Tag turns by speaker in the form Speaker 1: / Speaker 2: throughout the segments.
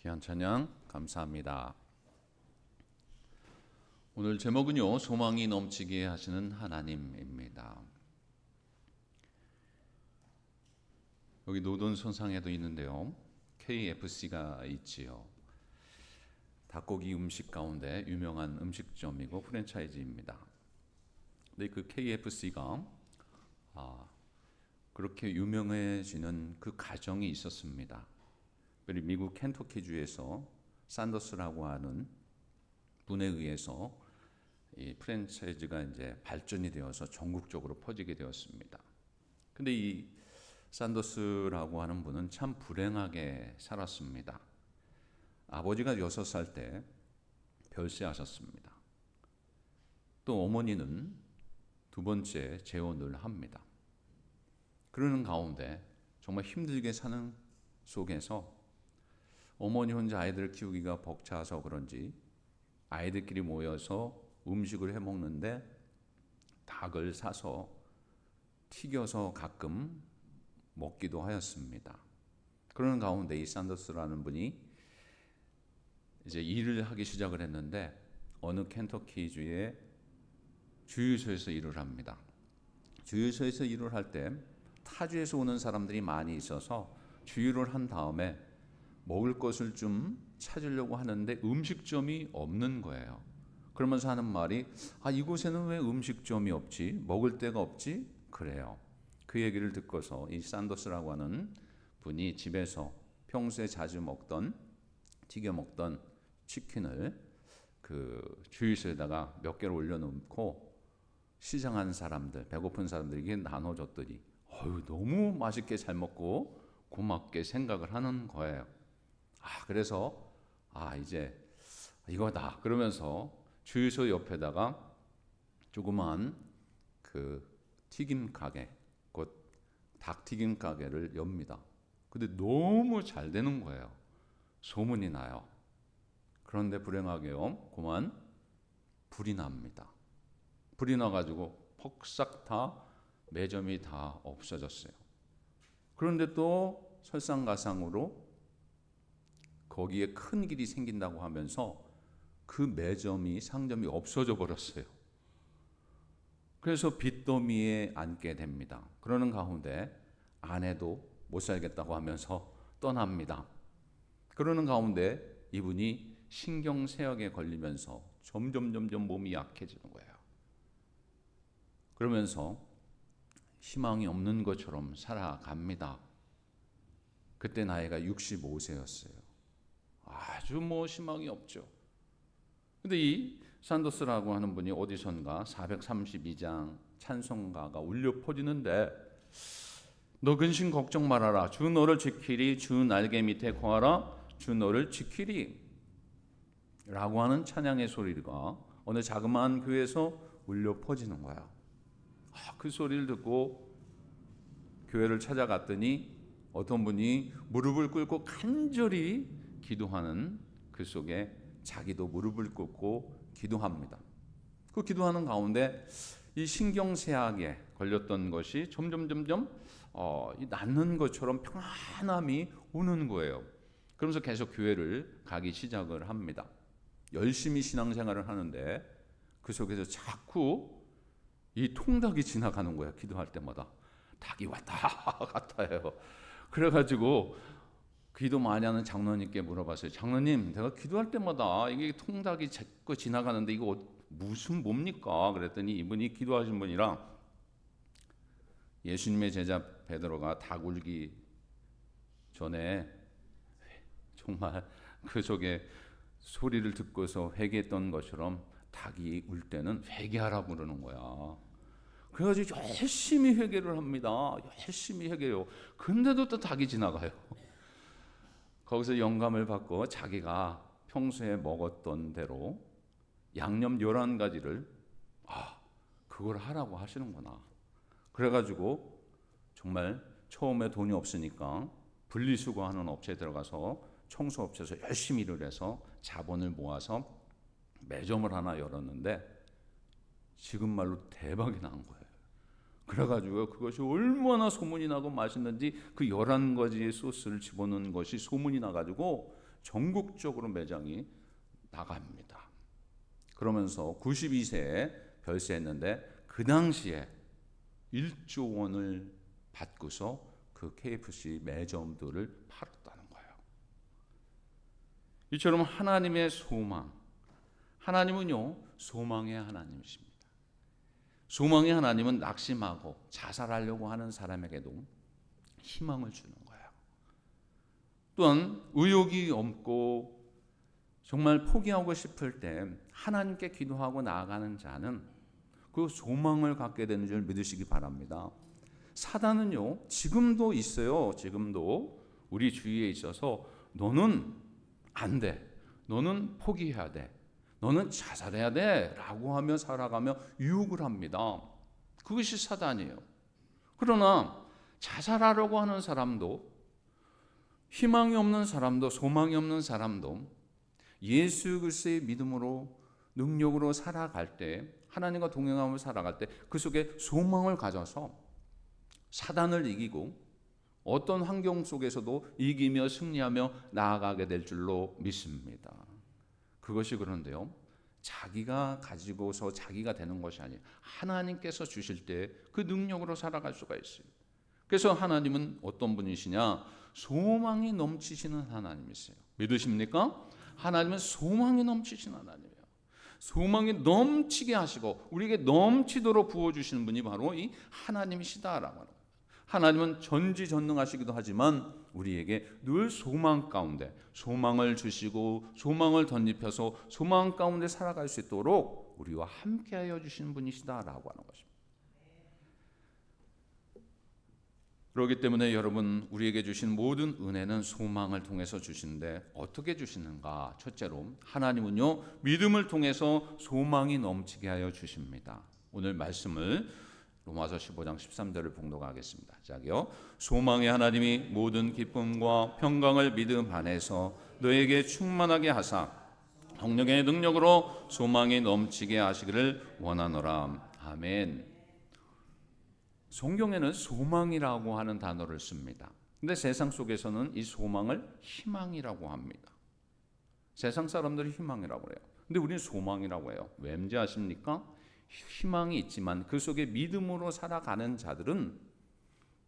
Speaker 1: 귀한 찬양 감사합니다. 오늘 제목은요, 소망이 넘치게 하시는 하나님입니다. 여기 노던선상에도 있는데요, KFC가 있지요. 닭고기 음식 가운데 유명한 음식점이고 프랜차이즈입니다. 근데 그 KFC가 그렇게 유명해지는 그 과정이 있었습니다. 미국 켄터키주에서 산더스라고 하는 분에 의해서 이 프랜차이즈가 이제 발전이 되어서 전국적으로 퍼지게 되었습니다. 근데 이 산더스라고 하는 분은 참 불행하게 살았습니다. 아버지가 6살 때 별세하셨습니다. 또 어머니는 두 번째 재혼을 합니다. 그러는 가운데 정말 힘들게 사는 속에서 어머니 혼자 아이들 키우기가 벅차서 그런지 아이들끼리 모여서 음식을 해 먹는데 닭을 사서 튀겨서 가끔 먹기도 하였습니다. 그러는 가운데 이 산더스라는 분이 이제 일을 하기 시작을 했는데 어느 켄터키주의 주유소에서 일을 합니다. 주유소에서 일을 할 때 타주에서 오는 사람들이 많이 있어서 주유를 한 다음에 먹을 것을 좀 찾으려고 하는데 음식점이 없는 거예요. 그러면서 하는 말이 이곳에는 왜 음식점이 없지? 먹을 데가 없지? 그래요. 그 얘기를 듣고서 이 산더스라고 하는 분이 집에서 평소에 자주 먹던 튀겨 먹던 치킨을 그 주유소에다가 몇 개를 올려놓고 시장한 사람들, 배고픈 사람들에게 나눠줬더니 너무 맛있게 잘 먹고 고맙게 생각을 하는 거예요. 그래서 이제 이거다 그러면서 주유소 옆에다가 조그만 그 튀김 가게, 곧 닭튀김 가게를 엽니다. 근데 너무 잘 되는 거예요. 소문이 나요. 그런데 불행하게요, 그만 불이 납니다. 불이 나가지고 폭삭 다 매점이 다 없어졌어요. 그런데 또 설상가상으로 거기에 큰 길이 생긴다고 하면서 그 매점이 상점이 없어져 버렸어요. 그래서 빚더미에 앉게 됩니다. 그러는 가운데 아내도 못 살겠다고 하면서 떠납니다. 그러는 가운데 이분이 신경쇠약에 걸리면서 점점 몸이 약해지는 거예요. 그러면서 희망이 없는 것처럼 살아갑니다. 그때 나이가 65세였어요. 아주 희망이 없죠. 근데 이 산더스라고 하는 분이 어디선가 432장 찬송가가 울려 퍼지는데 너 근심 걱정 말아라. 주 너를 지키리. 주 날개 밑에 거하라. 주 너를 지키리. 라고 하는 찬양의 소리가 어느 자그마한 교회에서 울려 퍼지는 거야. 그 소리를 듣고 교회를 찾아갔더니 어떤 분이 무릎을 꿇고 간절히 기도하는 그 속에 자기도 무릎을 꿇고 기도합니다. 그 기도하는 가운데 이 신경쇠약에 걸렸던 것이 점점 낫는 것처럼 평안함이 오는 거예요. 그러면서 계속 교회를 가기 시작을 합니다. 열심히 신앙생활을 하는데 그 속에서 자꾸 이 통닭이 지나가는 거예요. 기도할 때마다 닭이 왔다 갔다 해요. 그래가지고 기도 많이 하는 장로님께 물어봤어요. 장로님, 내가 기도할 때마다 이게 통닭이 자꾸 지나가는데 이거 뭡니까? 그랬더니 이분이 기도하신 분이랑 예수님의 제자 베드로가 닭 울기 전에 정말 그 속에 소리를 듣고서 회개했던 것처럼 닭이 울 때는 회개하라 부르는 거야. 그래가지고 열심히 회개를 합니다. 열심히 회개해요. 근데도 또 닭이 지나가요. 거기서 영감을 받고 자기가 평소에 먹었던 대로 양념 11가지를 그걸 하라고 하시는구나. 그래가지고 정말 처음에 돈이 없으니까 분리수거하는 업체에 들어가서 청소업체에서 열심히 일을 해서 자본을 모아서 매점을 하나 열었는데 지금 말로 대박이 난 거예요. 그래가지고 그것이 얼마나 소문이 나고 맛있는지 그 11가지의 소스를 집어넣은 것이 소문이 나가지고 전국적으로 매장이 나갑니다. 그러면서 92세에 별세했는데 그 당시에 1조 원을 받고서 그 KFC 매점들을 팔았다는 거예요. 이처럼 하나님의 소망, 하나님은요 소망의 하나님이십니다. 소망의 하나님은 낙심하고 자살하려고 하는 사람에게도 희망을 주는 거예요. 또한 의욕이 없고 정말 포기하고 싶을 때 하나님께 기도하고 나아가는 자는 그 소망을 갖게 되는 줄 믿으시기 바랍니다. 사단은요 지금도 있어요. 지금도 우리 주위에 있어서 너는 안 돼, 너는 포기해야 돼, 너는 자살해야 돼 라고 하며 살아가며 유혹을 합니다. 그것이 사단이에요. 그러나 자살하려고 하는 사람도, 희망이 없는 사람도, 소망이 없는 사람도 예수 그리스도의 믿음으로 능력으로 살아갈 때, 하나님과 동행하며 살아갈 때 그 속에 소망을 가져서 사단을 이기고 어떤 환경 속에서도 이기며 승리하며 나아가게 될 줄로 믿습니다. 그것이 그런데요, 자기가 가지고서 자기가 되는 것이 아니에요. 하나님께서 주실 때 그 능력으로 살아갈 수가 있어요. 그래서 하나님은 어떤 분이시냐? 소망이 넘치시는 하나님이세요. 믿으십니까? 하나님은 소망이 넘치시는 하나님이에요. 소망이 넘치게 하시고 우리에게 넘치도록 부어주시는 분이 바로 이 하나님이시다라고 하는 거예요. 하나님은 전지전능하시기도 하지만 우리에게 늘 소망 가운데 소망을 주시고 소망을 덧입혀서 소망 가운데 살아갈 수 있도록 우리와 함께하여 주시는 분이시다라고 하는 것입니다. 그렇기 때문에 여러분, 우리에게 주신 모든 은혜는 소망을 통해서 주시는데 어떻게 주시는가? 첫째로 하나님은요 믿음을 통해서 소망이 넘치게 하여 주십니다. 오늘 말씀을 로마서 15장 13절을 봉독하겠습니다. 시작이요. 소망의 하나님이 모든 기쁨과 평강을 믿음 안에서 너에게 충만하게 하사 성령의 능력으로 소망이 넘치게 하시기를 원하노라. 아멘. 성경에는 소망이라고 하는 단어를 씁니다. 근데 세상 속에서는 이 소망을 희망이라고 합니다. 세상 사람들이 희망이라고 해요. 근데 우리는 소망이라고 해요. 왠지 아십니까? 희망이 있지만 그 속에 믿음으로 살아가는 자들은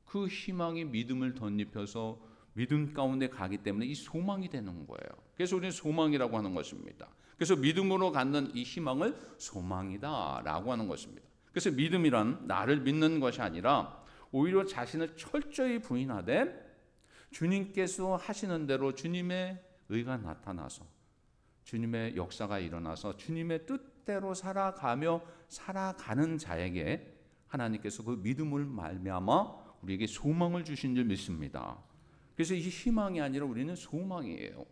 Speaker 1: 그 희망이 믿음을 덧입혀서 믿음 가운데 가기 때문에 이 소망이 되는 거예요. 그래서 우리는 소망이라고 하는 것입니다. 그래서 믿음으로 갖는 이 희망을 소망이다라고 하는 것입니다. 그래서 믿음이란 나를 믿는 것이 아니라 오히려 자신을 철저히 부인하되 주님께서 하시는 대로 주님의 의가 나타나서 주님의 역사가 일어나서 주님의 뜻대로 살아가며 살아가는 자에게 하나님께서 그 믿음을 말미암아 우리에게 소망을 주신 줄 믿습니다. 그래서 이 희망이 아니라 우리는 소망이에요.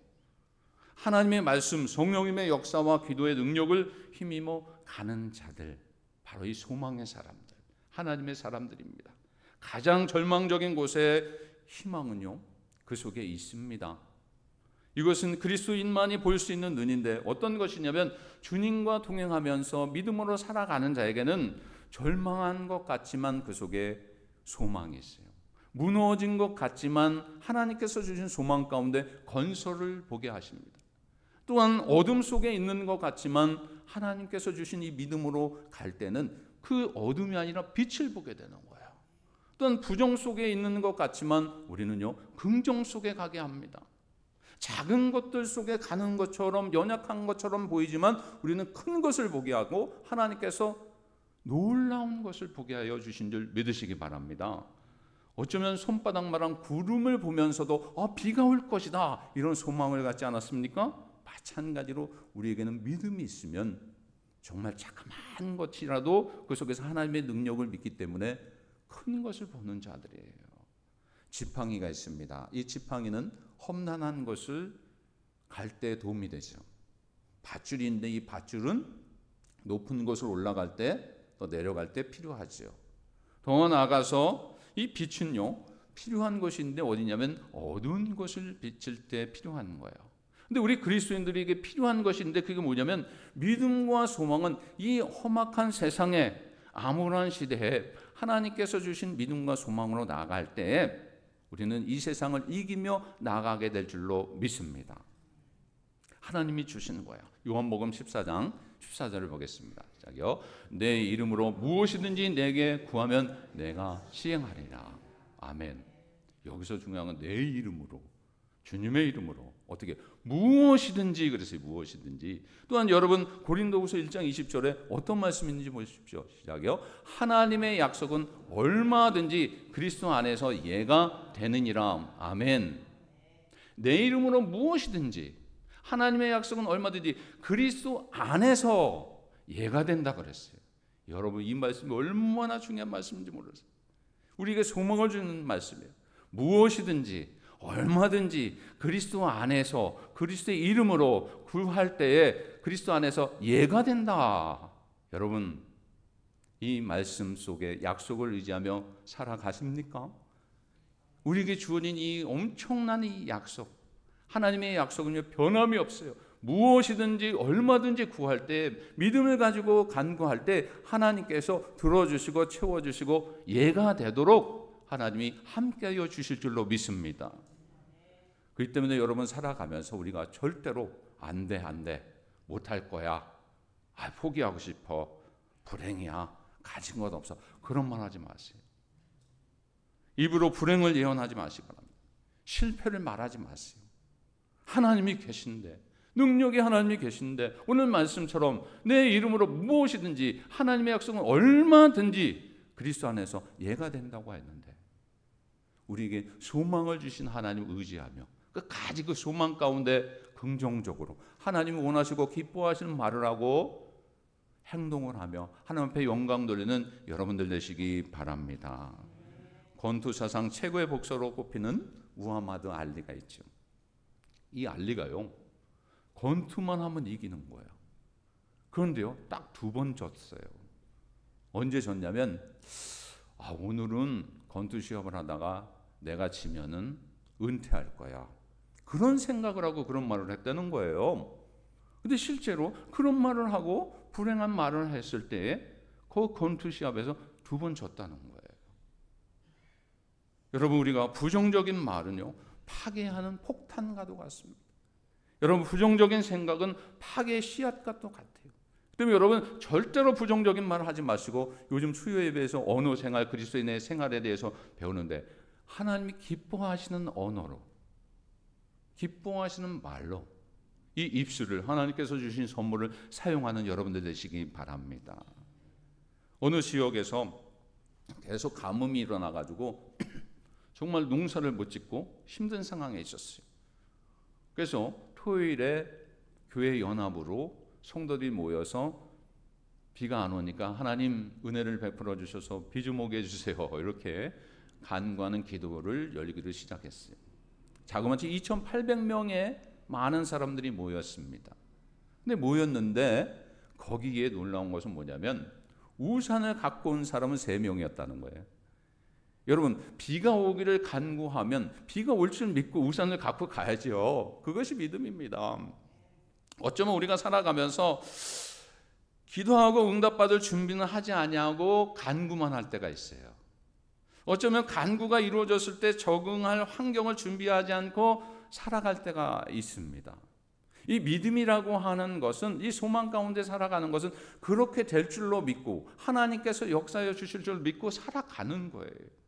Speaker 1: 하나님의 말씀, 성령님의 역사와 기도의 능력을 힘입어 가는 자들, 바로 이 소망의 사람들, 하나님의 사람들입니다. 가장 절망적인 곳에 희망은요 그 속에 있습니다. 이것은 그리스도인만이 볼 수 있는 눈인데 어떤 것이냐면 주님과 동행하면서 믿음으로 살아가는 자에게는 절망한 것 같지만 그 속에 소망이 있어요. 무너진 것 같지만 하나님께서 주신 소망 가운데 건설을 보게 하십니다. 또한 어둠 속에 있는 것 같지만 하나님께서 주신 이 믿음으로 갈 때는 그 어둠이 아니라 빛을 보게 되는 거예요. 또한 부정 속에 있는 것 같지만 우리는요 긍정 속에 가게 합니다. 작은 것들 속에 가는 것처럼 연약한 것처럼 보이지만 우리는 큰 것을 보게 하고 하나님께서 놀라운 것을 보게 하여 주신 줄 믿으시기 바랍니다. 어쩌면 손바닥만한 구름을 보면서도 비가 올 것이다 이런 소망을 갖지 않았습니까? 마찬가지로 우리에게는 믿음이 있으면 정말 자그마한 것이라도 그 속에서 하나님의 능력을 믿기 때문에 큰 것을 보는 자들이에요. 지팡이가 있습니다. 이 지팡이는 험난한 것을 갈 때 도움이 되죠. 밧줄이 있는데 이 밧줄은 높은 곳을 올라갈 때 또 내려갈 때 필요하죠. 더 나아가서 이 빛은요 필요한 것인데 어디냐면 어두운 곳을 비칠 때 필요한 거예요. 근데 우리 그리스도인들에게 필요한 것인데 그게 뭐냐면 믿음과 소망은 이 험악한 세상에 암울한 시대에 하나님께서 주신 믿음과 소망으로 나아갈 때 우리는 이 세상을 이기며 나아가게 될 줄로 믿습니다. 하나님이 주시는 거야. 요한복음 14장 14절을 보겠습니다. 시작이요. 내 이름으로 무엇이든지 내게 구하면 내가 시행하리라. 아멘. 여기서 중요한 건 내 이름으로, 주님의 이름으로 어떻게 무엇이든지, 그랬어요. 무엇이든지. 또한 여러분 고린도후서 1장 20절에 어떤 말씀이 있는지 보십시오. 시작이요. 하나님의 약속은 얼마든지 그리스도 안에서 예가 되느니라. 아멘. 내 이름으로 무엇이든지, 하나님의 약속은 얼마든지 그리스도 안에서 예가 된다 그랬어요. 여러분 이 말씀이 얼마나 중요한 말씀인지 몰랐어요. 우리에게 소망을 주는 말씀이에요. 무엇이든지 얼마든지 그리스도 안에서 그리스도의 이름으로 구할 때에 그리스도 안에서 예가 된다. 여러분 이 말씀 속에 약속을 의지하며 살아가십니까? 우리에게 주어진 이 엄청난 이 약속, 하나님의 약속은요 변함이 없어요. 무엇이든지 얼마든지 구할 때, 믿음을 가지고 간구할 때 하나님께서 들어주시고 채워주시고 예가 되도록 하나님이 함께하여 주실 줄로 믿습니다. 그렇기 때문에 여러분 살아가면서 우리가 절대로 안 돼, 못할 거야, 포기하고 싶어, 불행이야, 가진 것 없어, 그런 말 하지 마세요. 입으로 불행을 예언하지 마시기 바랍니다. 실패를 말하지 마세요. 하나님이 계신데, 능력이 하나님이 계신데, 오늘 말씀처럼 내 이름으로 무엇이든지 하나님의 약속은 얼마든지 그리스도 안에서 예가 된다고 했는데, 우리에게 소망을 주신 하나님 의지하며 끝까지 그 소망 가운데 긍정적으로 하나님이 원하시고 기뻐하시는 말을 하고 행동을 하며 하나님 앞에 영광 돌리는 여러분들 되시기 바랍니다. 권투 사상 최고의 복서로 꼽히는 무하마드 알리가 있죠. 이 알리가요, 권투만 하면 이기는 거예요. 그런데요, 딱 2번 졌어요. 언제 졌냐면, 오늘은 권투 시합을 하다가 내가 지면은 은퇴할 거야, 그런 생각을 하고 그런 말을 했다는 거예요. 근데 실제로 그런 말을 하고 불행한 말을 했을 때 그 권투 시합에서 2번 졌다는 거예요. 여러분 우리가 부정적인 말은요 파괴하는 폭탄과도 같습니다. 여러분 부정적인 생각은 파괴의 씨앗과 똑같아요. 그러면 여러분 절대로 부정적인 말을 하지 마시고, 요즘 수요 예배에서 언어 생활, 그리스도인의 생활에 대해서 배우는데 하나님이 기뻐하시는 언어로, 기뻐하시는 말로 이 입술을, 하나님께서 주신 선물을 사용하는 여러분들 되시기 바랍니다. 어느 지역에서 계속 가뭄이 일어나가지고 정말 농사를 못 짓고 힘든 상황에 있었어요. 그래서 토요일에 교회 연합으로 성도들이 모여서 비가 안 오니까 하나님 은혜를 베풀어 주셔서 비 좀 오게 해주세요, 이렇게 간구하는 기도를 열기를 시작했어요. 자그마치 2,800명의 많은 사람들이 모였습니다. 근데 모였는데 거기에 놀라운 것은 뭐냐면 우산을 갖고 온 사람은 3명이었다는 거예요. 여러분 비가 오기를 간구하면 비가 올 줄 믿고 우산을 갖고 가야죠. 그것이 믿음입니다. 어쩌면 우리가 살아가면서 기도하고 응답받을 준비는 하지 아니하고 간구만 할 때가 있어요. 어쩌면 간구가 이루어졌을 때 적응할 환경을 준비하지 않고 살아갈 때가 있습니다. 이 믿음이라고 하는 것은, 이 소망 가운데 살아가는 것은 그렇게 될 줄로 믿고 하나님께서 역사해 주실 줄 믿고 살아가는 거예요.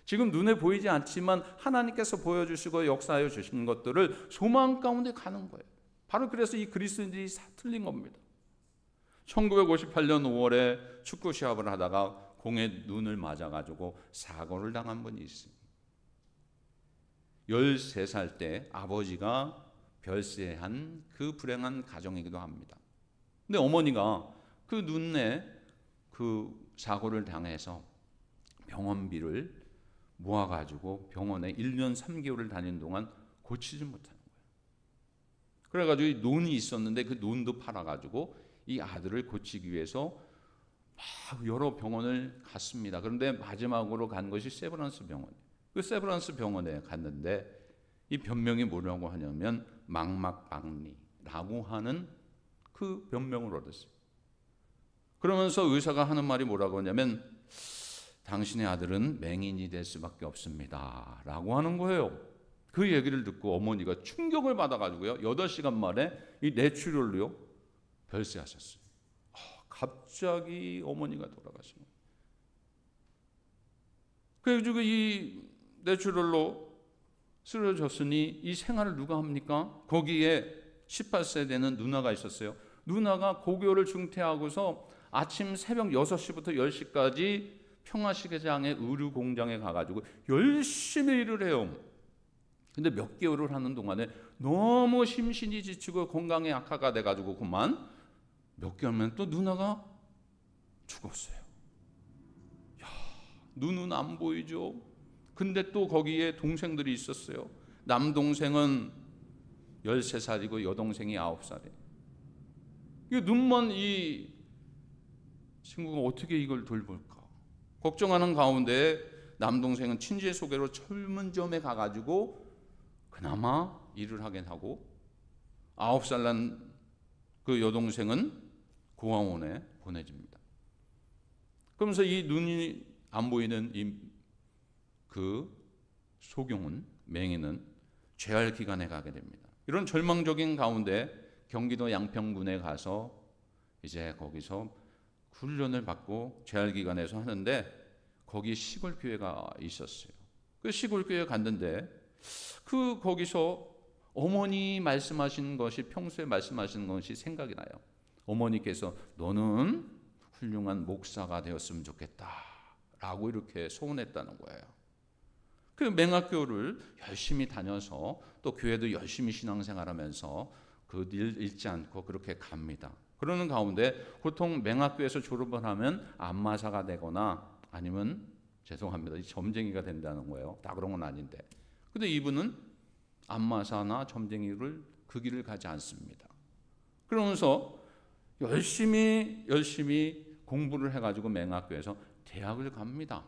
Speaker 1: 지금 눈에 보이지 않지만 하나님께서 보여주시고 역사하여 주신 것들을 소망 가운데 가는 거예요. 바로 그래서 이 그리스도인들이 틀린 겁니다. 1958년 5월에 축구 시합을 하다가 공에 눈을 맞아가지고 사고를 당한 분이 있습니다. 13살 때 아버지가 별세한 그 불행한 가정이기도 합니다. 근데 어머니가 그 눈에 그 사고를 당해서 병원비를 모아가지고 병원에 1년 3개월을 다닌 동안 고치지 못하는 거예요. 그래가지고 논이 있었는데 그 논도 팔아가지고 이 아들을 고치기 위해서 막 여러 병원을 갔습니다. 그런데 마지막으로 간 것이 세브란스 병원. 그 세브란스 병원에 갔는데 이 변명이 뭐라고 하냐면 망막박리라고 하는 그 변명을 얻었어요. 그러면서 의사가 하는 말이 뭐라고 하냐면 당신의 아들은 맹인이 될 수밖에 없습니다 라고 하는 거예요. 그 얘기를 듣고 어머니가 충격을 받아가지고요, 8시간 만에 이 뇌출혈로요 별세하셨어요. 갑자기 어머니가 돌아가신 거예요. 그래가지고 이 뇌출혈로 쓰러졌으니 이 생활을 누가 합니까? 거기에 18세 되는 누나가 있었어요. 누나가 고교를 중퇴하고서 아침 새벽 6시부터 10시까지 평화시계장의 의류 공장에 가가지고 열심히 일을 해요. 근데 몇 개월을 하는 동안에 너무 심신이 지치고 건강에 악화가 돼가지고 그만 몇 개월만 또 누나가 죽었어요. 야, 눈은 안 보이죠. 근데 또 거기에 동생들이 있었어요. 남동생은 13살이고 여동생이 9살이에요. 이 눈먼 이 친구가 어떻게 이걸 돌볼까 걱정하는 가운데 남동생은 친지의 소개로 철문점에 가가지고 그나마 일을 하긴 하고 9살 난 그 여동생은 공항원에 보내집니다. 그러면서 이 눈이 안 보이는 그 소경은, 맹인은 재활 기관에 가게 됩니다. 이런 절망적인 가운데 경기도 양평군에 가서 이제 거기서 훈련을 받고 재활 기관에서 하는데 거기 시골 교회가 있었어요. 그 시골 교회 갔는데 거기서 어머니 말씀하신 것이, 평소에 말씀하신 것이 생각이 나요. 어머니께서 너는 훌륭한 목사가 되었으면 좋겠다라고 이렇게 소원했다는 거예요. 그 맹학교를 열심히 다녀서 또 교회도 열심히 신앙생활하면서 그 일 잃지 않고 그렇게 갑니다. 그러는 가운데 보통 맹학교에서 졸업을 하면 안마사가 되거나 아니면 죄송합니다, 점쟁이가 된다는 거예요. 다 그런 건 아닌데. 근데 이분은 안마사나 점쟁이를 그 길을 가지 않습니다. 그러면서 열심히 공부를 해가지고 맹학교에서 대학을 갑니다.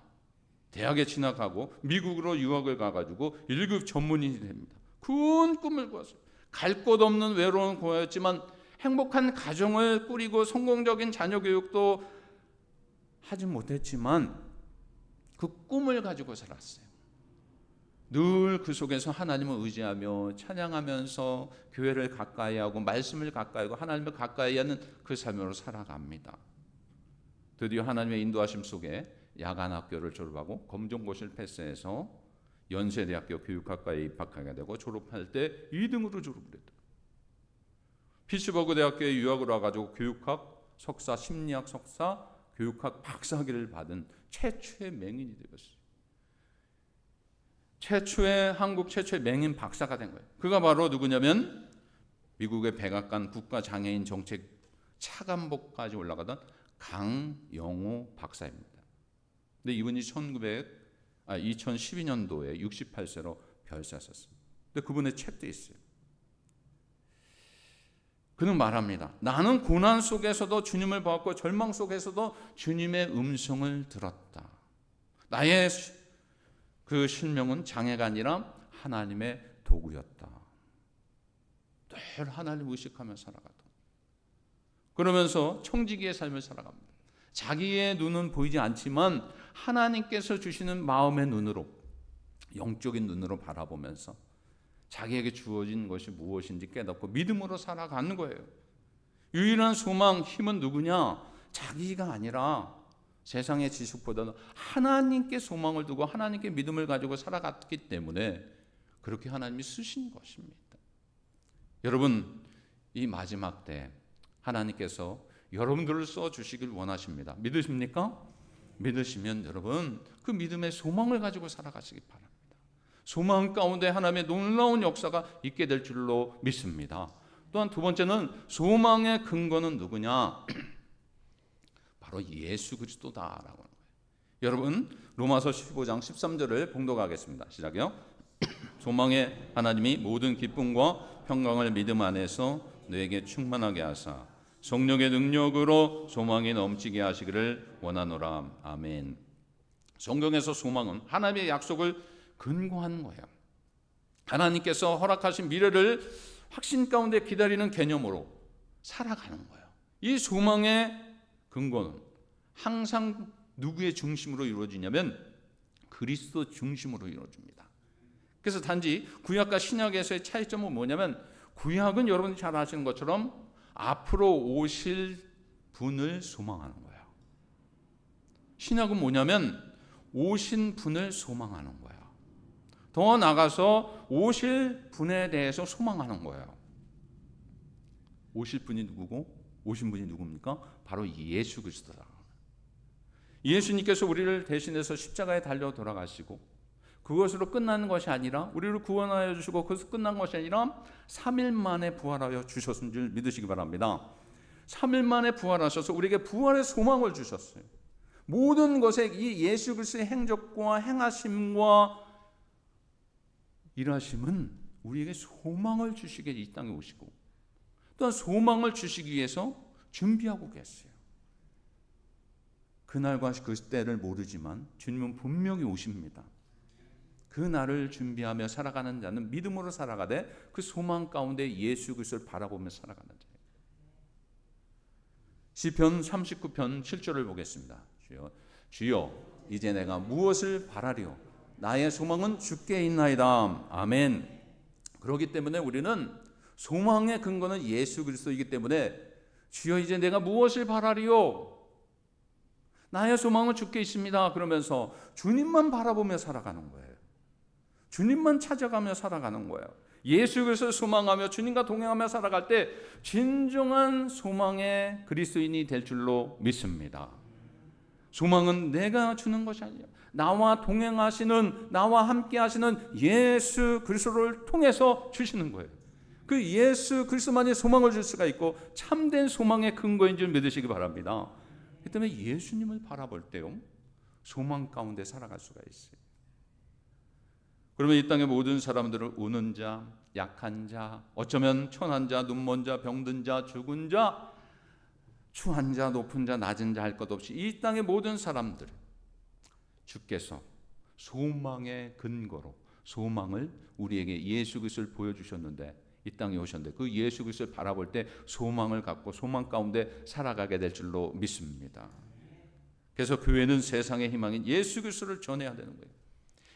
Speaker 1: 대학에 진학하고 미국으로 유학을 가가지고 1급 전문인이 됩니다. 큰 꿈을 꾸었어요. 갈 곳 없는 외로운 고아였지만 행복한 가정을 꾸리고 성공적인 자녀 교육도 하지 못했지만 그 꿈을 가지고 살았어요. 늘 그 속에서 하나님을 의지하며 찬양하면서 교회를 가까이 하고 말씀을 가까이 하고 하나님을 가까이 하는 그 삶으로 살아갑니다. 드디어 하나님의 인도하심 속에 야간학교를 졸업하고 검정고시를 패스해서 연세대학교 교육학과에 입학하게 되고 졸업할 때 2등으로 졸업을 했다. 피츠버그 대학교에 유학을 와가지고 교육학 석사, 심리학 석사, 교육학 박사학위를 받은 최초의 맹인이 되었어요. 한국 최초의 맹인 박사가 된 거예요. 그가 바로 누구냐면 미국의 백악관 국가장애인 정책 차관복까지 올라가던 강영호 박사입니다. 근데 이분이 2012년도에 68세로 별세하셨습니다. 근데 그분의 책도 있어요. 그는 말합니다. 나는 고난 속에서도 주님을 보았고 절망 속에서도 주님의 음성을 들었다. 나의 그 실명은 장애가 아니라 하나님의 도구였다. 늘 하나님을 의식하며 살아가다. 그러면서 청지기의 삶을 살아갑니다. 자기의 눈은 보이지 않지만 하나님께서 주시는 마음의 눈으로, 영적인 눈으로 바라보면서 자기에게 주어진 것이 무엇인지 깨닫고 믿음으로 살아가는 거예요. 유일한 소망, 힘은 누구냐? 자기가 아니라 세상의 지식보다는 하나님께 소망을 두고 하나님께 믿음을 가지고 살아갔기 때문에 그렇게 하나님이 쓰신 것입니다. 여러분, 이 마지막 때 하나님께서 여러분들을 써주시길 원하십니다. 믿으십니까? 믿으시면 여러분 그 믿음의 소망을 가지고 살아가시기 바랍니다. 소망 가운데 하나님의 놀라운 역사가 있게 될 줄로 믿습니다. 또한 두 번째는 소망의 근거는 누구냐? 바로 예수 그리스도다라고 하는 거예요. 여러분 로마서 15장 13절을 봉독하겠습니다. 시작이요. 소망의 하나님이 모든 기쁨과 평강을 믿음 안에서 너에게 충만하게 하사 성령의 능력으로 소망이 넘치게 하시기를 원하노라. 아멘. 성경에서 소망은 하나님의 약속을 근거한 거예요. 하나님께서 허락하신 미래를 확신 가운데 기다리는 개념으로 살아가는 거예요. 이 소망의 근거는 항상 누구의 중심으로 이루어지냐면 그리스도 중심으로 이루어집니다. 그래서 단지 구약과 신약에서의 차이점은 뭐냐면, 구약은 여러분이 잘 아시는 것처럼 앞으로 오실 분을 소망하는 거예요. 신약은 뭐냐면 오신 분을 소망하는 거예요. 더 나아가서 오실 분에 대해서 소망하는 거예요. 오실 분이 누구고 오신 분이 누굽니까? 바로 예수 그리스도다. 예수님께서 우리를 대신해서 십자가에 달려 돌아가시고, 그것으로 끝나는 것이 아니라, 우리를 구원하여 주시고 그것으로 끝난 것이 아니라 3일 만에 부활하여 주셨은 줄 믿으시기 바랍니다. 3일 만에 부활하셔서 우리에게 부활의 소망을 주셨어요. 모든 것에 이 예수 그리스도의 행적과 행하심과 일하심은 우리에게 소망을 주시기에 이 땅에 오시고, 또한 소망을 주시기 위해서 준비하고 계세요. 그날과 그 때를 모르지만 주님은 분명히 오십니다. 그 날을 준비하며 살아가는 자는 믿음으로 살아가되 그 소망 가운데 예수 그리스도를 바라보며 살아가는 자예요. 시편 39편 7절을 보겠습니다. 주여 이제 내가 무엇을 바라리요? 나의 소망은 주께 있나이다. 아멘. 그렇기 때문에 우리는 소망의 근거는 예수 그리스도이기 때문에, 주여 이제 내가 무엇을 바라리요? 나의 소망은 주께 있습니다. 그러면서 주님만 바라보며 살아가는 거예요. 주님만 찾아가며 살아가는 거예요. 예수 그리스도를 소망하며 주님과 동행하며 살아갈 때 진정한 소망의 그리스도인이 될 줄로 믿습니다. 소망은 내가 주는 것이 아니에요. 나와 동행하시는, 나와 함께 하시는 예수 그리스도를 통해서 주시는 거예요. 그 예수 그리스도만이 소망을 줄 수가 있고 참된 소망의 근거인 줄 믿으시기 바랍니다. 그렇기 때문에 예수님을 바라볼 때요, 소망 가운데 살아갈 수가 있어요. 그러면 이 땅의 모든 사람들을 우는 자, 약한 자, 어쩌면 천한 자, 눈먼 자, 병든 자, 죽은 자, 추한 자, 높은 자, 낮은 자 할 것 없이 이 땅의 모든 사람들, 주께서 소망의 근거로 소망을 우리에게 예수 그리스도를 보여주셨는데, 이 땅에 오셨는데 그 예수 그리스도를 바라볼 때 소망을 갖고 소망 가운데 살아가게 될 줄로 믿습니다. 그래서 교회는 세상의 희망인 예수 그리스도를 전해야 되는 거예요.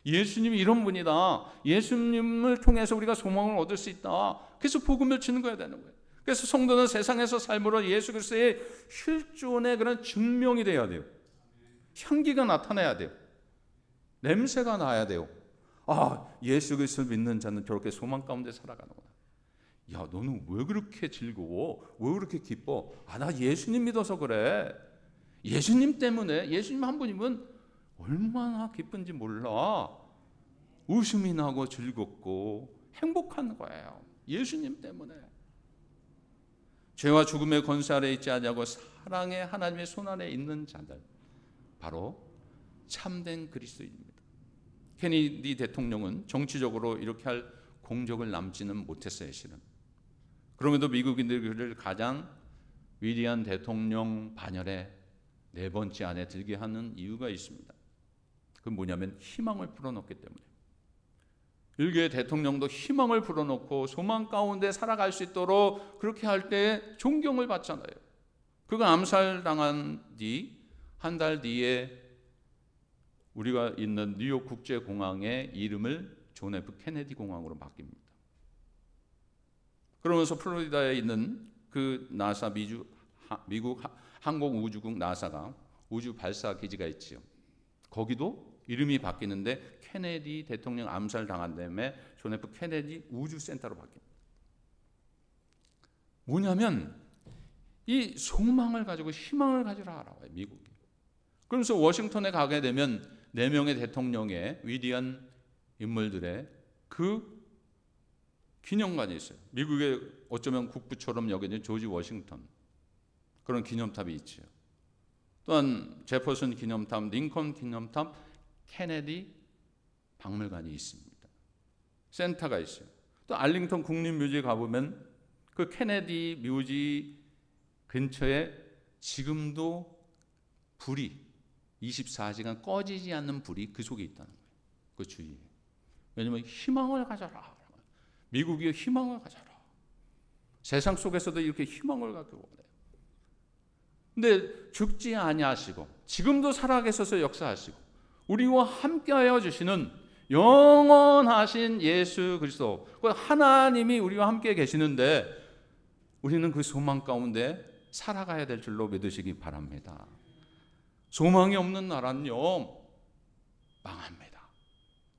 Speaker 1: 예수님이 이런 분이다. 예수님을 통해서 우리가 소망을 얻을 수 있다. 그래서 복음을 증거해야 되는 거예요. 그래서 성도는 세상에서 삶으로 예수 그리스도의 실존의 그런 증명이 돼야 돼요. 향기가 나타나야 돼요. 냄새가 나야 돼요. 아, 예수 그리스도를 믿는 자는 저렇게 소망 가운데 살아가는구나. 야, 너는 왜 그렇게 즐거워? 왜 그렇게 기뻐? 아, 나 예수님 믿어서 그래. 예수님 때문에, 예수님 한 분이면 얼마나 기쁜지 몰라. 웃음이 나고 즐겁고 행복한 거예요. 예수님 때문에. 죄와 죽음의 권세 아래 있지 아니하고 사랑의 하나님의 손 안에 있는 자들, 바로 참된 그리스도인입니다. 케네디 대통령은 정치적으로 이렇게 할 공적을 남지는 못했어요, 실은. 그럼에도 미국인들이 그를 가장 위대한 대통령 반열에 4번째 안에 들게 하는 이유가 있습니다. 그건 뭐냐면 희망을 불어넣기 때문에. 일개 대통령도 희망을 불어넣고 소망 가운데 살아갈 수 있도록 그렇게 할 때 존경을 받잖아요. 그가 암살당한 뒤 한 달 뒤에 우리가 있는 뉴욕 국제공항의 이름을 존 F 케네디 공항으로 바뀝니다. 그러면서 플로리다에 있는 그 나사 미국 항공우주국 나사가 우주 발사 기지가 있지요. 거기도 이름이 바뀌는데 케네디 대통령 암살당한 다음에 존 F 케네디 우주센터로 바뀝니다. 뭐냐면 이 소망을 가지고 희망을 가지라 알아요, 미국이. 그러면서 워싱턴에 가게 되면 4명의 대통령의 위대한 인물들의 그 기념관이 있어요. 미국의 어쩌면 국부처럼 여겨진 조지 워싱턴, 그런 기념탑이 있죠. 또한 제퍼슨 기념탑, 링컨 기념탑, 케네디 박물관이 있습니다. 센터가 있어요. 또 알링턴 국립묘지에 가보면 그 케네디 묘지 근처에 지금도 불이 24시간 꺼지지 않는 불이 그 속에 있다는 거예요. 그 주위에. 왜냐하면 희망을 가져라. 미국이 희망을 가져라. 세상 속에서도 이렇게 희망을 갖고 원해요. 근데 죽지 아니하시고 지금도 살아계셔서 역사하시고 우리와 함께하여 주시는 영원하신 예수 그리스도, 그 하나님이 우리와 함께 계시는데 우리는 그 소망 가운데 살아가야 될 줄로 믿으시기 바랍니다. 소망이 없는 나라는요, 망합니다.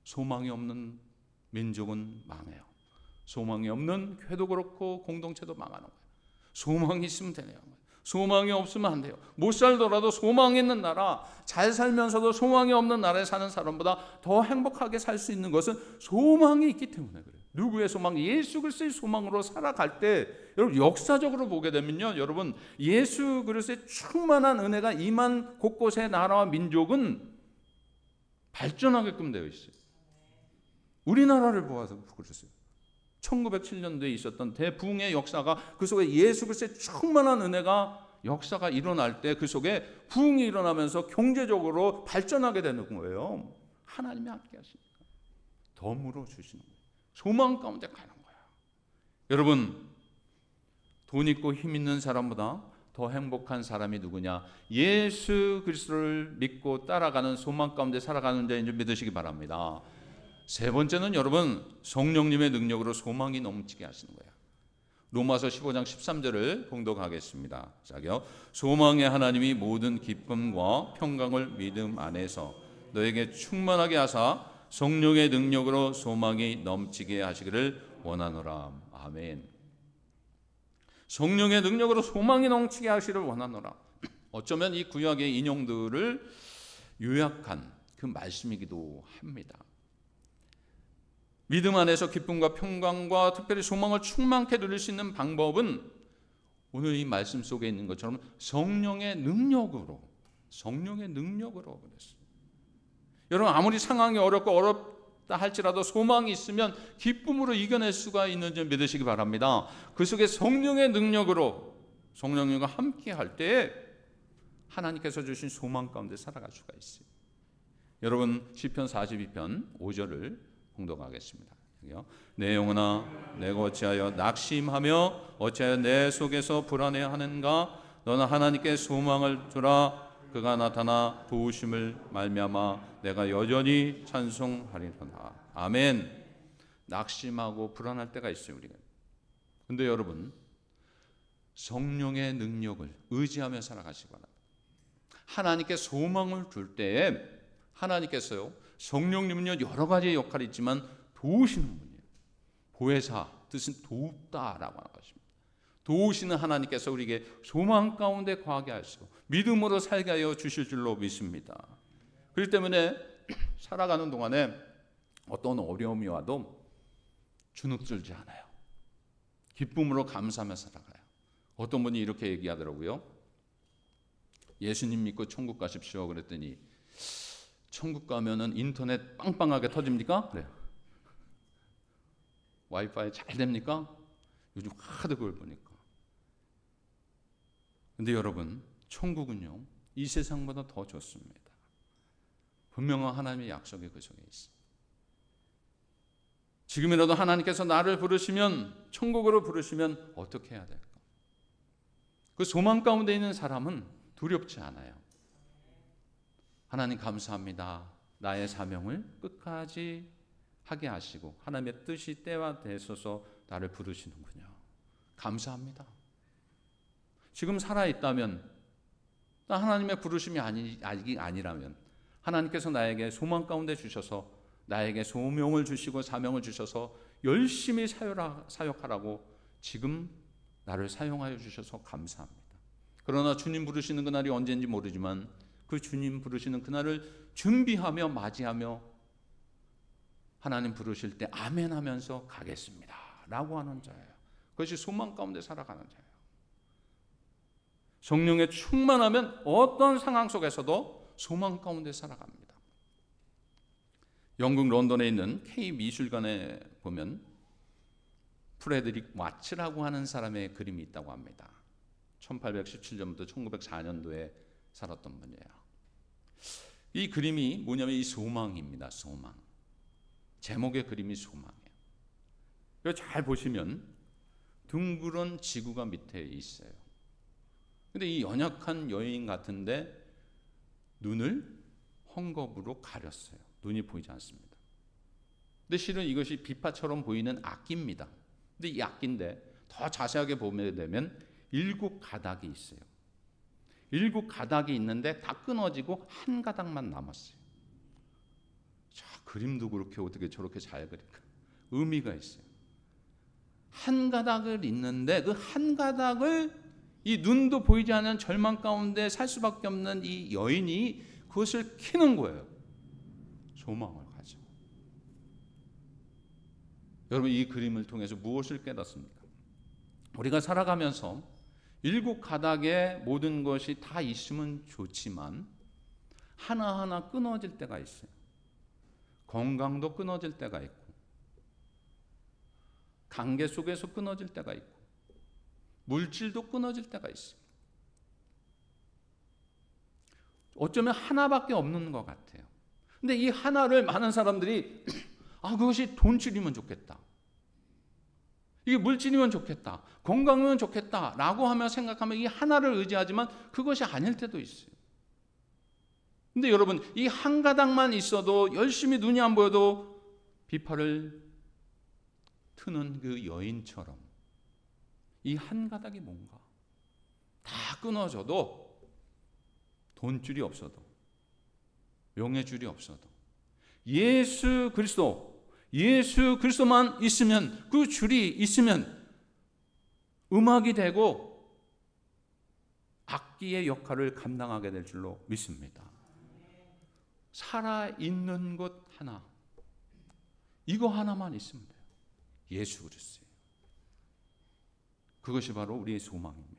Speaker 1: 소망이 없는 민족은 망해요. 소망이 없는 교회도 그렇고 공동체도 망하는 거예요. 소망이 있으면 되네요. 소망이 없으면 안 돼요. 못 살더라도 소망이 있는 나라, 잘 살면서도 소망이 없는 나라에 사는 사람보다 더 행복하게 살 수 있는 것은 소망이 있기 때문에 그래요. 누구의 소망? 예수 그리스도의 소망으로 살아갈 때, 여러분 역사적으로 보게 되면요, 여러분 예수 그리스도의 충만한 은혜가 임한 곳곳의 나라와 민족은 발전하게끔 되어 있어요. 우리나라를 보아서 그랬어요. 1907년도에 있었던 대부흥의 역사가, 그 속에 예수 그리스도의 충만한 은혜가 역사가 일어날 때 그 속에 부흥이 일어나면서 경제적으로 발전하게 되는 거예요. 하나님이 함께 하시니까 덤으로 주시는 거예요. 소망 가운데 가는 거예요. 여러분, 돈 있고 힘 있는 사람보다 더 행복한 사람이 누구냐? 예수 그리스도를 믿고 따라가는 소망 가운데 살아가는 자인 줄 믿으시기 바랍니다. 세 번째는 여러분, 성령님의 능력으로 소망이 넘치게 하시는 거예요. 로마서 15장 13절을 봉독하겠습니다. 시작해요. 소망의 하나님이 모든 기쁨과 평강을 믿음 안에서 너에게 충만하게 하사 성령의 능력으로 소망이 넘치게 하시기를 원하노라. 아멘. 성령의 능력으로 소망이 넘치게 하시기를 원하노라. 어쩌면 이 구약의 인용들을 요약한 그 말씀이기도 합니다. 믿음 안에서 기쁨과 평강과 특별히 소망을 충만케 누릴 수 있는 방법은 오늘 이 말씀 속에 있는 것처럼 성령의 능력으로 그랬어요. 여러분, 아무리 상황이 어렵다 할지라도 소망이 있으면 기쁨으로 이겨낼 수가 있는지 믿으시기 바랍니다. 그 속에 성령의 능력으로, 성령님과 함께 할 때 하나님께서 주신 소망 가운데 살아갈 수가 있어요. 여러분, 시편 42편 5절을 봉독하겠습니다. 내 영혼아, 내가 어찌하여 낙심하며 어찌하여 내 속에서 불안해하는가? 너는 하나님께 소망을 두라. 그가 나타나 도우심을 말미암아 내가 여전히 찬송하리로다. 아멘. 낙심하고 불안할 때가 있어요, 우리가. 근데 여러분, 성령의 능력을 의지하며 살아가시기 바랍니다. 하나님께 소망을 둘 때에 하나님께서요, 성령님은요 여러 가지 역할이 있지만 도우시는 분이에요. 보혜사, 뜻은 도웁다라고 하는 것입니다. 도우시는 하나님께서 우리에게 소망 가운데 거하게 하시고 믿음으로 살게 하여 주실 줄로 믿습니다. 그렇기 때문에 살아가는 동안에 어떤 어려움이 와도 주눅들지 않아요. 기쁨으로 감사하며 살아가요. 어떤 분이 이렇게 얘기하더라고요. 예수님 믿고 천국 가십시오 그랬더니, 천국 가면은 인터넷 빵빵하게 터집니까? 네. 와이파이 잘 됩니까? 요즘 하도 그걸 보니까. 근데 여러분, 천국은요 이 세상보다 더 좋습니다. 분명한 하나님의 약속이 그 속에 있어요. 지금이라도 하나님께서 나를 부르시면, 천국으로 부르시면 어떻게 해야 될까? 그 소망 가운데 있는 사람은 두렵지 않아요. 하나님 감사합니다. 나의 사명을 끝까지 하게 하시고 하나님의 뜻이 때와 되셔서 나를 부르시는군요. 감사합니다. 지금 살아있다면, 하나님의 부르심이 아니라면 하나님께서 나에게 소망 가운데 주셔서 나에게 소명을 주시고 사명을 주셔서 열심히 사역하라고 지금 나를 사용하여 주셔서 감사합니다. 그러나 주님 부르시는 그날이 언제인지 모르지만 그 주님 부르시는 그날을 준비하며 맞이하며 하나님 부르실 때 아멘 하면서 가겠습니다 라고 하는 자예요. 그것이 소망 가운데 살아가는 자예요. 성령에 충만하면 어떤 상황 속에서도 소망 가운데 살아갑니다. 영국 런던에 있는 K미술관에 보면 프레드릭 와츠라고 하는 사람의 그림이 있다고 합니다. 1817년부터 1904년도에 살았던 분이에요. 이 그림이 뭐냐면 이 소망입니다. 소망. 제목의 그림이 소망이에요. 그래서 잘 보시면 둥그런 지구가 밑에 있어요. 근데 이 연약한 여인 같은데 눈을 헝겊으로 가렸어요. 눈이 보이지 않습니다. 근데 실은 이것이 비파처럼 보이는 악기입니다. 근데 이 악기인데 더 자세하게 보게 되면 7가닥이 있어요. 7가닥이 있는데 다 끊어지고 한 가닥만 남았어요. 자, 그림도 그렇게 어떻게 저렇게 잘 그릴까? 의미가 있어요. 한 가닥을 있는데 그 한 가닥을 이 눈도 보이지 않는 절망 가운데 살 수밖에 없는 이 여인이 그것을 키는 거예요. 소망을 가지고. 여러분, 이 그림을 통해서 무엇을 깨닫습니까? 우리가 살아가면서 7가닥의 모든 것이 다 있으면 좋지만 하나하나 끊어질 때가 있어요. 건강도 끊어질 때가 있고, 관계 속에서 끊어질 때가 있고, 물질도 끊어질 때가 있어요. 어쩌면 하나밖에 없는 것 같아요. 근데 이 하나를 많은 사람들이 그것이 돈줄이면 좋겠다, 이게 물질이면 좋겠다, 건강이면 좋겠다 라고 하며 생각하면 이 하나를 의지하지만 그것이 아닐 때도 있어요. 근데 여러분, 이 한 가닥만 있어도 열심히 눈이 안 보여도 비파를 트는 그 여인처럼 이 한 가닥이 뭔가 다 끊어져도 돈줄이 없어도 명예줄이 없어도 예수 그리스도만 있으면, 그 줄이 있으면 음악이 되고 악기의 역할을 감당하게 될 줄로 믿습니다. 살아있는 것 하나, 이거 하나만 있으면 돼요. 예수 그리스도예요. 그것이 바로 우리의 소망입니다.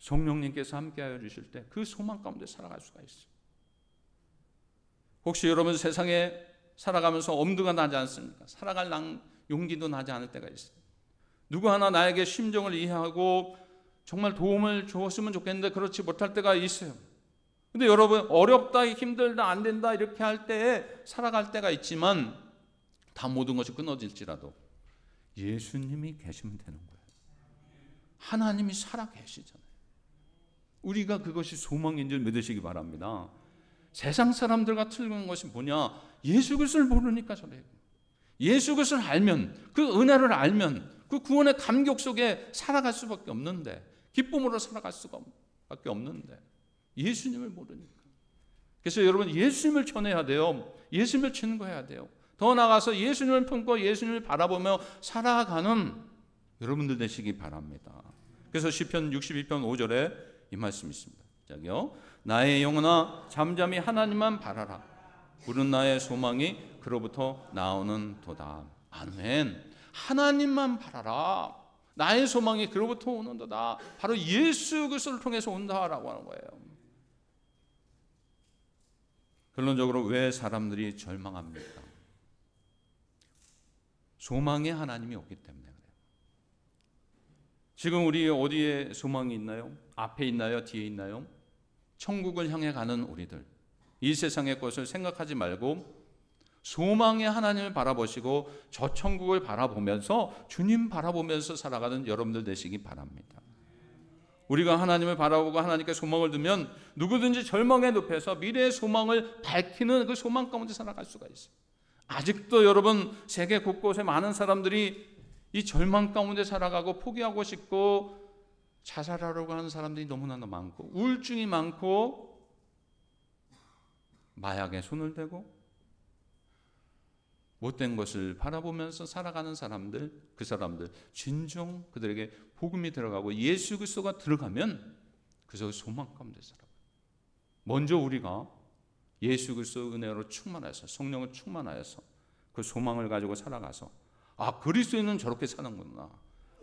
Speaker 1: 성령님께서 함께하여 주실 때 그 소망 가운데 살아갈 수가 있어요. 혹시 여러분 세상에 살아가면서 엄두가 나지 않습니까? 살아갈 용기도 나지 않을 때가 있어요. 누구 하나 나에게 심정을 이해하고 정말 도움을 주었으면 좋겠는데 그렇지 못할 때가 있어요. 근데 여러분, 어렵다, 힘들다, 안 된다 이렇게 할 때에 살아갈 때가 있지만 다 모든 것이 끊어질지라도 예수님이 계시면 되는 거예요. 하나님이 살아 계시잖아요. 우리가 그것이 소망인 줄 믿으시기 바랍니다. 세상 사람들과 틀린 것이 뭐냐? 예수 그리스도를 모르니까 저래요. 예수 그리스도를 알면, 그 은혜를 알면 그 구원의 감격 속에 살아갈 수밖에 없는데, 기쁨으로 살아갈 수밖에 없는데 예수님을 모르니까. 그래서 여러분, 예수님을 전해야 돼요. 예수님을 증거해야 돼요. 더 나아가서 예수님을 품고 예수님을 바라보며 살아가는 여러분들 되시기 바랍니다. 그래서 시편 62편 5절에 이 말씀이 있습니다. 저기요, 나의 영혼아 잠잠히 하나님만 바라라. 부른 나의 소망이 그로부터 나오는 도다. 아멘. 하나님만 바라라. 나의 소망이 그로부터 오는도다. 바로 예수 그리스도를 통해서 온다라고 하는 거예요. 결론적으로 왜 사람들이 절망합니까? 소망의 하나님이 없기 때문에 그래요. 지금 우리 어디에 소망이 있나요? 앞에 있나요? 뒤에 있나요? 천국을 향해 가는 우리들, 이 세상의 것을 생각하지 말고 소망의 하나님을 바라보시고 저 천국을 바라보면서, 주님 바라보면서 살아가는 여러분들 되시기 바랍니다. 우리가 하나님을 바라보고 하나님께 소망을 두면 누구든지 절망의 늪에서 미래의 소망을 밝히는 그 소망 가운데 살아갈 수가 있어요. 아직도 여러분, 세계 곳곳에 많은 사람들이 이 절망 가운데 살아가고 포기하고 싶고 자살하려고 하는 사람들이 너무나 많고, 우울증이 많고, 마약에 손을 대고 못된 것을 바라보면서 살아가는 사람들, 그 사람들 진정 그들에게 복음이 들어가고 예수 그리스도가 들어가면 그저 소망 가운데 살아가요. 먼저 우리가 예수 그리스도 은혜로 충만해서, 성령을 충만하여서 그 소망을 가지고 살아가서, 그리스도인은 저렇게 사는구나,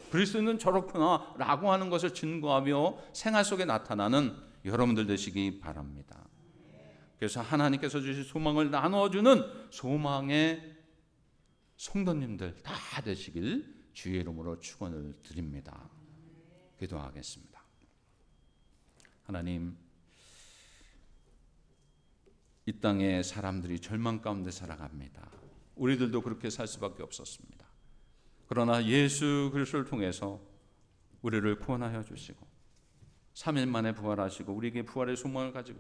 Speaker 1: 그리스도인은 저렇구나 라고 하는 것을 증거하며 생활 속에 나타나는 여러분들 되시기 바랍니다. 그래서 하나님께서 주신 소망을 나눠주는 소망의 성도님들 다 되시길 주의 이름으로 축원을 드립니다. 기도하겠습니다. 하나님, 이 땅에 사람들이 절망 가운데 살아갑니다. 우리들도 그렇게 살 수밖에 없었습니다. 그러나 예수 그리스도를 통해서 우리를 구원하여 주시고 3일 만에 부활하시고 우리에게 부활의 소망을 가지고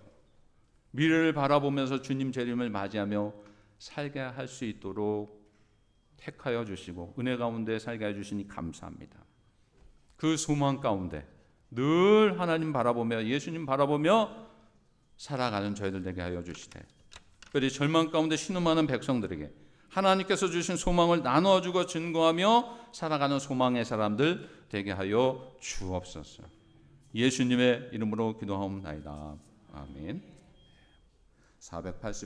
Speaker 1: 미래를 바라보면서 주님 재림을 맞이하며 살게 할 수 있도록 택하여 주시고 은혜 가운데 살게 해 주시니 감사합니다. 그 소망 가운데 늘 하나님 바라보며 예수님 바라보며 살아가는 저희들 되게 하여 주시되, 특별히 절망 가운데 신음하는 백성들에게 하나님께서 주신 소망을 나누어주고 증거하며 살아가는 소망의 사람들 되게 하여 주옵소서. 예수님의 이름으로 기도하옵나이다. 아멘. 480